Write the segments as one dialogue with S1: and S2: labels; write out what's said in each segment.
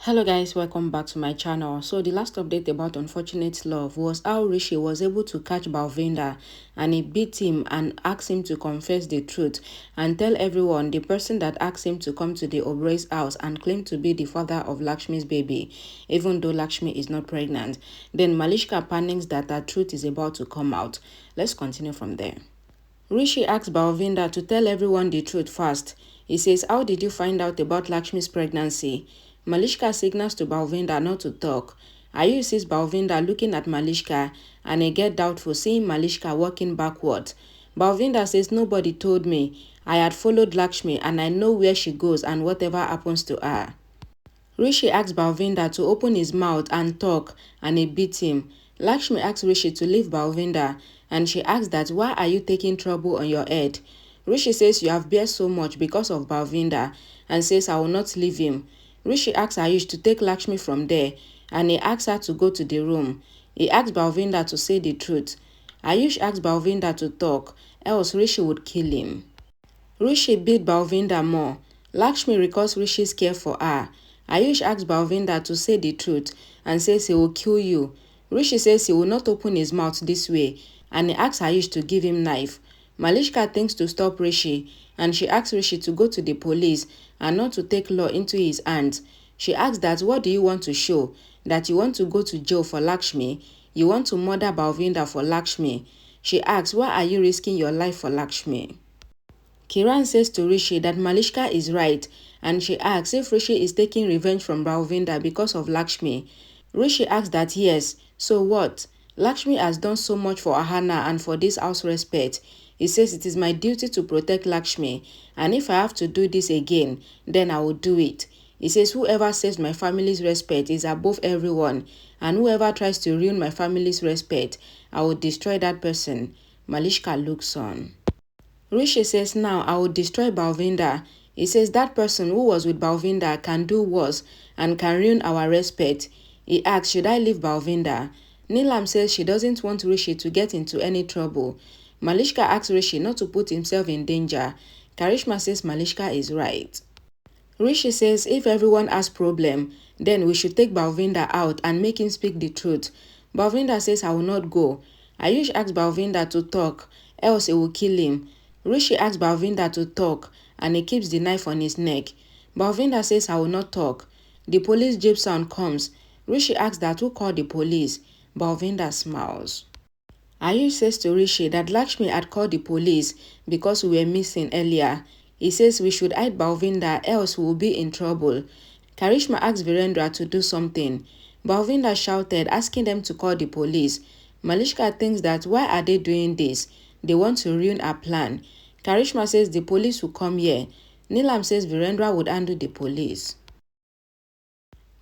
S1: Hello guys, welcome back to my channel. So the last update about Unfortunate Love was how Rishi was able to catch Balwinder and he beat him and asked him to confess the truth and tell everyone the person that asked him to come to the Oberai's house and claim to be the father of Lakshmi's baby, even though Lakshmi is not pregnant. Then Malishka panics that the truth is about to come out. Let's continue from there. Rishi asks Balwinder to tell everyone the truth fast. He says, "How did you find out about Lakshmi's pregnancy?" Malishka signals to Balwinder not to talk. Ayush sees Balwinder looking at Malishka and he gets doubtful seeing Malishka walking backward. Balwinder says, "Nobody told me. I had followed Lakshmi and I know where she goes and whatever happens to her." Rishi asks Balwinder to open his mouth and talk and he beats him. Lakshmi asks Rishi to leave Balwinder and she asks that why are you taking trouble on your head? Rishi says you have bear so much because of Balwinder and says I will not leave him. Rishi asks Ayush to take Lakshmi from there and he asks her to go to the room. He asks Balwinder to say the truth. Ayush asks Balwinder to talk, else Rishi would kill him. Rishi beat Balwinder more. Lakshmi recalls Rishi's care for her. Ayush asks Balwinder to say the truth and says he will kill you. Rishi says he will not open his mouth this way and he asks Ayush to give him knife. Malishka thinks to stop Rishi and she asks Rishi to go to the police and not to take law into his hands. She asks that what do you want to show? That you want to go to jail for Lakshmi? You want to murder Balwinder for Lakshmi? She asks why are you risking your life for Lakshmi? Kiran says to Rishi that Malishka is right and she asks if Rishi is taking revenge from Balwinder because of Lakshmi. Rishi asks that yes, so what? Lakshmi has done so much for Ahana and for this house respect. He says it is my duty to protect Lakshmi and if I have to do this again, then I will do it. He says whoever saves my family's respect is above everyone and whoever tries to ruin my family's respect, I will destroy that person. Malishka looks on. Rishi says now I will destroy Balwinder. He says that person who was with Balwinder can do worse and can ruin our respect. He asks should I leave Balwinder? Neelam says she doesn't want Rishi to get into any trouble. Malishka asks Rishi not to put himself in danger. Karishma says Malishka is right. Rishi says if everyone has problem, then we should take Balwinder out and make him speak the truth. Balwinder says I will not go. Ayush asks Balwinder to talk, else he will kill him. Rishi asks Balwinder to talk and he keeps the knife on his neck. Balwinder says I will not talk. The police jeep sound comes. Rishi asks that who called the police. Balwinder smiles. Ayush says to Rishi that Lakshmi had called the police because we were missing earlier. He says we should hide Balwinder else we will be in trouble. Karishma asks Virendra to do something. Balwinder shouted asking them to call the police. Malishka thinks that why are they doing this? They want to ruin our plan. Karishma says the police will come here. Neelam says Virendra would handle the police.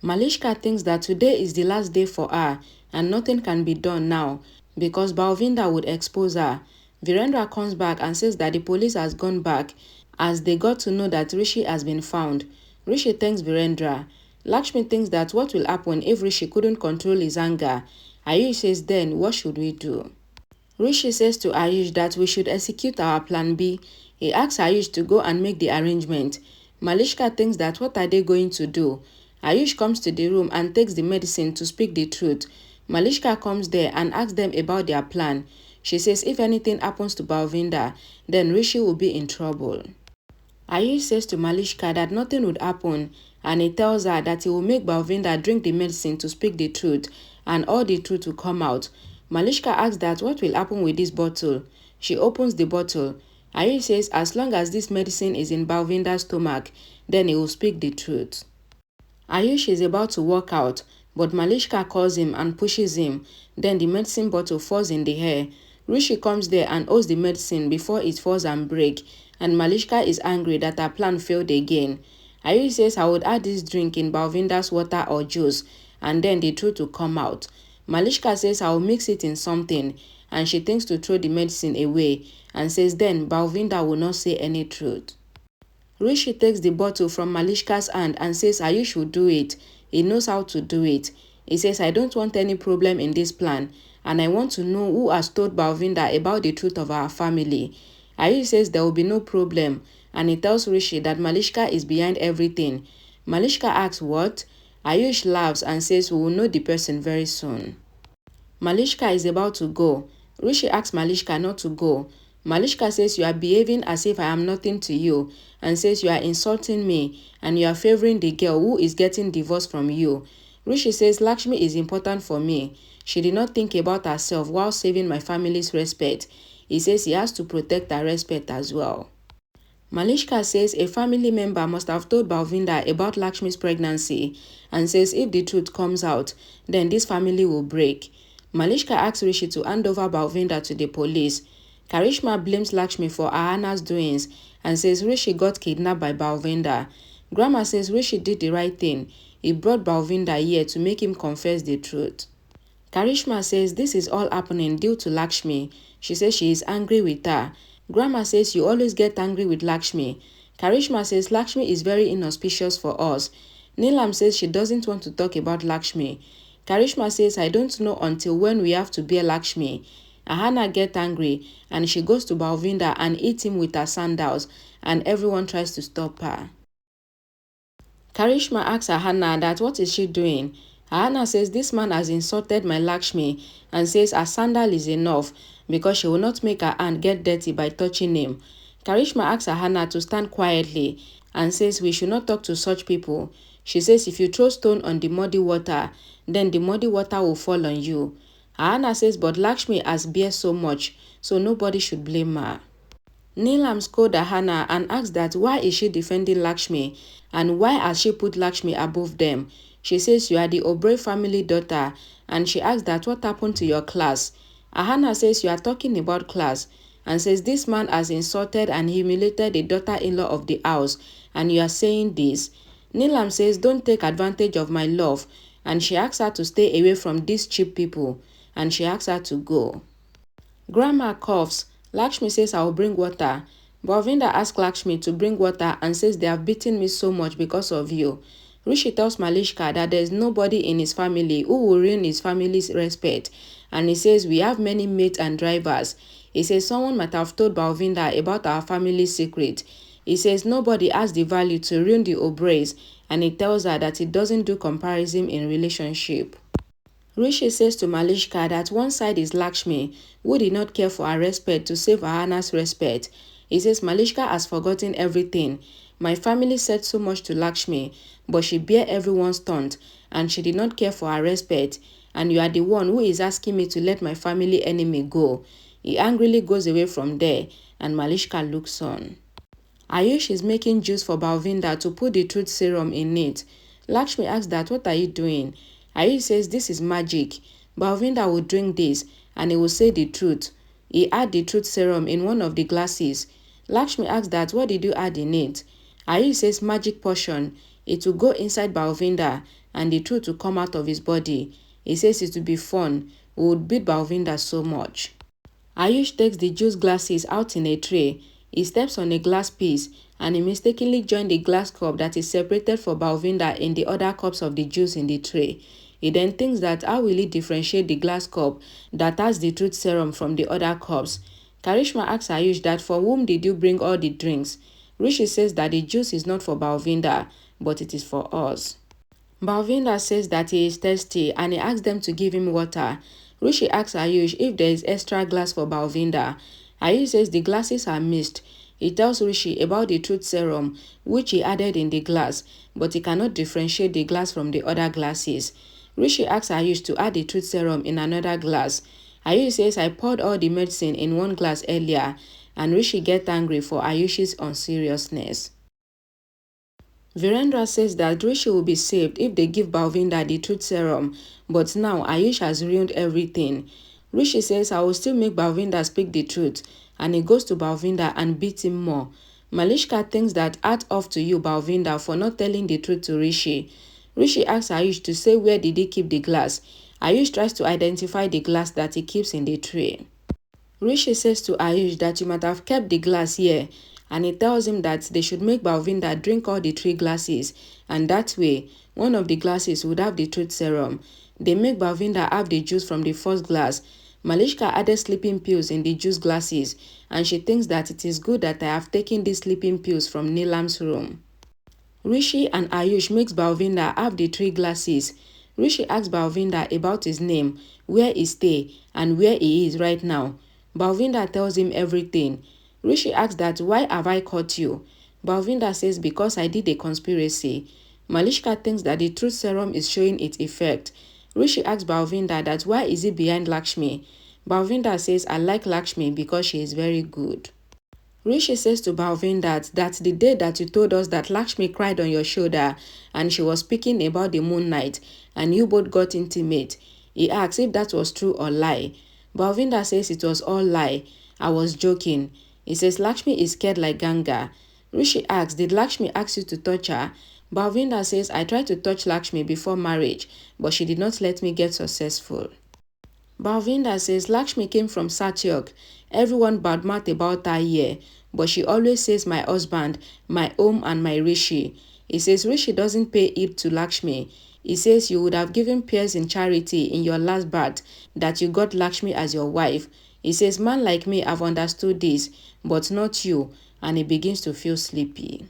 S1: Malishka thinks that today is the last day for her and nothing can be done now because Balwinder would expose her. Virendra comes back and says that the police has gone back as they got to know that Rishi has been found. Rishi thanks Virendra. Lakshmi thinks that what will happen if Rishi couldn't control his anger. Ayush says then what should we do? Rishi says to Ayush that we should execute our plan B. He asks Ayush to go and make the arrangement. Malishka thinks that what are they going to do? Ayush comes to the room and takes the medicine to speak the truth. Malishka comes there and asks them about their plan. She says if anything happens to Balwinder, then Rishi will be in trouble. Ayush says to Malishka that nothing would happen and he tells her that he will make Balwinder drink the medicine to speak the truth and all the truth will come out. Malishka asks that what will happen with this bottle. She opens the bottle. Ayush says as long as this medicine is in Balwinder's stomach, then he will speak the truth. Ayush is about to walk out, but Malishka calls him and pushes him. Then the medicine bottle falls in the air. Rishi comes there and holds the medicine before it falls and breaks, and Malishka is angry that her plan failed again. Ayush says I would add this drink in Balwinder's water or juice, and then the truth will come out. Malishka says I will mix it in something and she thinks to throw the medicine away and says then Balwinder will not say any truth. Rishi takes the bottle from Malishka's hand and says Ayush will do it. He knows how to do it. He says I don't want any problem in this plan and I want to know who has told Balwinder about the truth of our family. Ayush says there will be no problem and he tells Rishi that Malishka is behind everything. Malishka asks what? Ayush laughs and says we will know the person very soon. Malishka is about to go. Rishi asks Malishka not to go. Malishka says you are behaving as if I am nothing to you and says you are insulting me and you are favoring the girl who is getting divorced from you. Rishi says Lakshmi is important for me. She did not think about herself while saving my family's respect. He says he has to protect her respect as well. Malishka says a family member must have told Balwinder about Lakshmi's pregnancy and says if the truth comes out, then this family will break. Malishka asks Rishi to hand over Balwinder to the police. Karishma blames Lakshmi for Ahana's doings and says Rishi got kidnapped by Balwinder. Grandma says Rishi did the right thing. He brought Balwinder here to make him confess the truth. Karishma says this is all happening due to Lakshmi. She says she is angry with her. Grandma says you always get angry with Lakshmi. Karishma says Lakshmi is very inauspicious for us. Neelam says she doesn't want to talk about Lakshmi. Karishma says I don't know until when we have to bear Lakshmi. Ahana gets angry and she goes to Balwinder and eats him with her sandals and everyone tries to stop her. Karishma asks Ahana that what is she doing? Ahana says this man has insulted my Lakshmi and says her sandal is enough because she will not make her hand get dirty by touching him. Karishma asks Ahana to stand quietly and says we should not talk to such people. She says if you throw stone on the muddy water, then the muddy water will fall on you. Ahana says but Lakshmi has bear so much, so nobody should blame her. Neelam scolds Ahana and asks that why is she defending Lakshmi and why has she put Lakshmi above them. She says you are the Oberoi family daughter and she asks that what happened to your class. Ahana says you are talking about class and says this man has insulted and humiliated the daughter-in-law of the house and you are saying this. Neelam says don't take advantage of my love and she asks her to stay away from these cheap people and she asks her to go. Grandma coughs. Lakshmi says I will bring water. Balwinder asks Lakshmi to bring water and says they have beaten me so much because of you. Rishi tells Malishka that there is nobody in his family who will ruin his family's respect and he says we have many mates and drivers. He says someone might have told Balwinder about our family's secret. He says nobody has the value to ruin the Oberois and he tells her that he doesn't do comparison in relationship. Rishi says to Malishka that one side is Lakshmi, who did not care for her respect to save Ahana's respect. He says Malishka has forgotten everything. My family said so much to Lakshmi, but she bear everyone's taunt and she did not care for her respect. And you are the one who is asking me to let my family enemy go. He angrily goes away from there and Malishka looks on. Ayush is making juice for Balwinder to put the truth serum in it. Lakshmi asks that what are you doing? Ayush says this is magic. Balwinder will drink this and he will say the truth. He add the truth serum in one of the glasses. Lakshmi asks that what did you add in it? Ayush says magic potion. It will go inside Balwinder and the truth will come out of his body. He says it will be fun. We would beat Balwinder so much. Ayush takes the juice glasses out in a tray. He steps on a glass piece and he mistakenly joins the glass cup that is separated for Balwinder in the other cups of the juice in the tray. He then thinks that how will he differentiate the glass cup that has the truth serum from the other cups. Karishma asks Ayush that for whom did you bring all the drinks? Rishi says that the juice is not for Balwinder, but it is for us. Balwinder says that he is thirsty and he asks them to give him water. Rishi asks Ayush if there is extra glass for Balwinder. Ayush says the glasses are missed. He tells Rishi about the truth serum, which he added in the glass, but he cannot differentiate the glass from the other glasses. Rishi asks Ayush to add the truth serum in another glass. Ayush says I poured all the medicine in one glass earlier, and Rishi gets angry for Ayush's unseriousness. Virendra says that Rishi will be saved if they give Balwinder the truth serum, but now Ayush has ruined everything. Rishi says I will still make Balwinder speak the truth, and he goes to Balwinder and beats him more. Malishka thinks that hats off to you, Balwinder, for not telling the truth to Rishi. Rishi asks Ayush to say where did he keep the glass. Ayush tries to identify the glass that he keeps in the tray. Rishi says to Ayush that you might have kept the glass here, and he tells him that they should make Balwinder drink all the 3 glasses, and that way, one of the glasses would have the truth serum. They make Balwinder have the juice from the first glass. Malishka added sleeping pills in the juice glasses, and she thinks that it is good that I have taken these sleeping pills from Neelam's room. Rishi and Ayush makes Balwinder have the 3 glasses. Rishi asks Balwinder about his name, where he stay, and where he is right now. Balwinder tells him everything. Rishi asks that why have I caught you? Balwinder says because I did a conspiracy. Malishka thinks that the truth serum is showing its effect. Rishi asks Balwinder that why is he behind Lakshmi? Balwinder says I like Lakshmi because she is very good. Rishi says to Balwinder that the day that you told us that Lakshmi cried on your shoulder and she was speaking about the moon night and you both got intimate, he asks if that was true or lie. Balwinder says it was all lie. I was joking. He says Lakshmi is scared like Ganga. Rishi asks, did Lakshmi ask you to touch her? Balwinder says I tried to touch Lakshmi before marriage, but she did not let me get successful. Balwinder says Lakshmi came from Satyok. Everyone badmouth about her here, but she always says my husband, my home and my Rishi. He says Rishi doesn't pay heed to Lakshmi. He says you would have given pears in charity in your last birth that you got Lakshmi as your wife. He says man like me have understood this, but not you, and he begins to feel sleepy.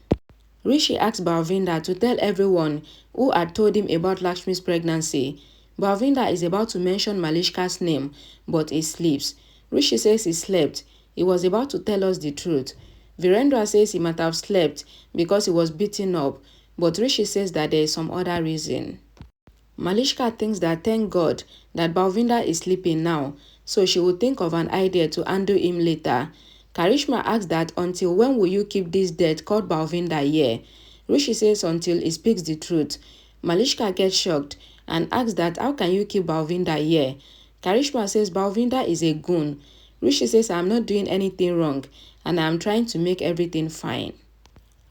S1: Rishi asks Balwinder to tell everyone who had told him about Lakshmi's pregnancy. Balwinder is about to mention Malishka's name, but he sleeps. Rishi says he slept. He was about to tell us the truth. Virendra says he might have slept because he was beaten up, but Rishi says that there is some other reason. Malishka thinks that thank God that Balwinder is sleeping now, so she will think of an idea to undo him later. Karishma asks that until when will you keep this death called Balwinder here? Rishi says until he speaks the truth. Malishka gets shocked and asks that how can you keep Balwinder here? Karishma says Balwinder is a goon. Rishi says I am not doing anything wrong and I am trying to make everything fine.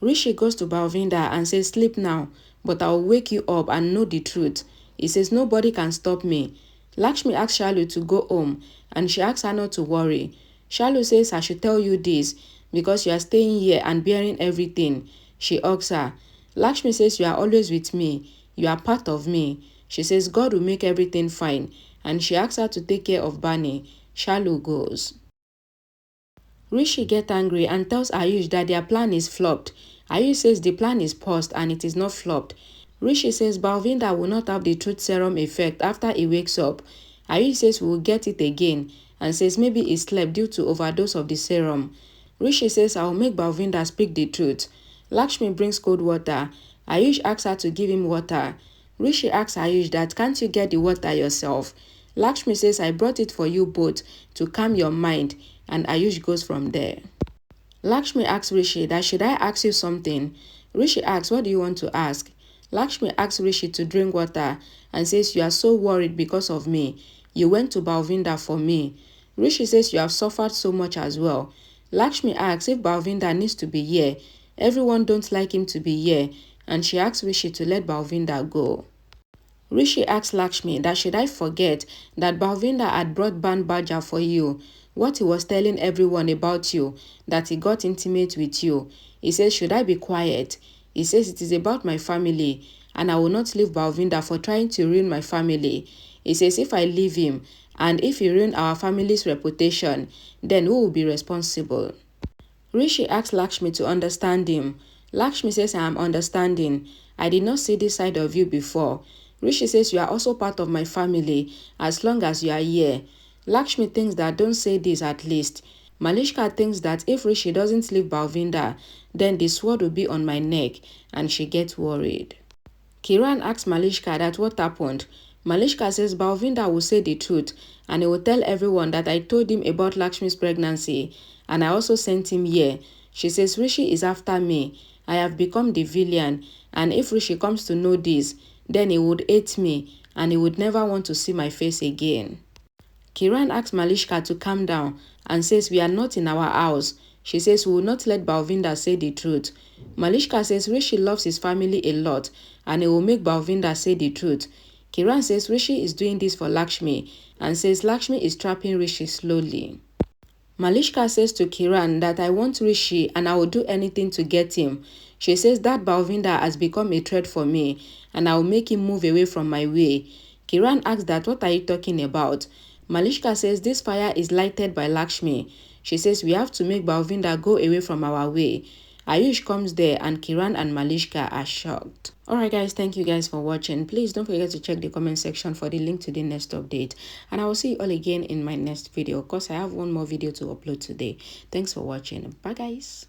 S1: Rishi goes to Balwinder and says sleep now, but I will wake you up and know the truth. He says nobody can stop me. Lakshmi asks Shalu to go home and she asks her not to worry. Shalu says I should tell you this because you are staying here and bearing everything. She asks her. Lakshmi says you are always with me. You are part of me. She says God will make everything fine and she asks her to take care of Bani. Shalu goes. Rishi gets angry and tells Ayush that their plan is flopped. Ayush says the plan is paused and it is not flopped. Rishi says Balwinder will not have the truth serum effect after he wakes up. Ayush says we will get it again and says maybe he slept due to overdose of the serum. Rishi says I will make Balwinder speak the truth. Lakshmi brings cold water. Ayush asks her to give him water. Rishi asks Ayush that can't you get the water yourself? Lakshmi says I brought it for you both to calm your mind, and Ayush goes from there. Lakshmi asks Rishi that should I ask you something? Rishi asks what do you want to ask? Lakshmi asks Rishi to drink water and says you are so worried because of me. You went to Balwinder for me. Rishi says you have suffered so much as well. Lakshmi asks if Balwinder needs to be here. Everyone don't like him to be here, and she asks Rishi to let Balwinder go. Rishi asks Lakshmi that should I forget that Balwinder had brought Ban Baja for you, what he was telling everyone about you, that he got intimate with you. He says should I be quiet? He says it is about my family and I will not leave Balwinder for trying to ruin my family. He says if I leave him and if he ruin our family's reputation, then who will be responsible? Rishi asks Lakshmi to understand him. Lakshmi says I am understanding. I did not see this side of you before. Rishi says you are also part of my family as long as you are here. Lakshmi thinks that don't say this at least. Malishka thinks that if Rishi doesn't leave Balwinder, then the sword will be on my neck and she gets worried. Kiran asks Malishka that what happened. Malishka says Balwinder will say the truth and he will tell everyone that I told him about Lakshmi's pregnancy and I also sent him here. She says Rishi is after me. I have become the villain and if Rishi comes to know this, then he would hate me and he would never want to see my face again. Kiran asks Malishka to calm down and says we are not in our house. She says we will not let Balwinder say the truth. Malishka says Rishi loves his family a lot and he will make Balwinder say the truth. Kiran says Rishi is doing this for Lakshmi and says Lakshmi is trapping Rishi slowly. Malishka says to Kiran that I want Rishi and I will do anything to get him. She says that Balwinder has become a threat for me and I will make him move away from my way. Kiran asks that what are you talking about? Malishka says this fire is lighted by Lakshmi. She says we have to make Balwinder go away from our way. Ayush comes there and Kiran and Malishka are shocked. Alright guys, thank you guys for watching. Please don't forget to check the comment section for the link to the next update. And I will see you all again in my next video because I have one more video to upload today. Thanks for watching. Bye guys.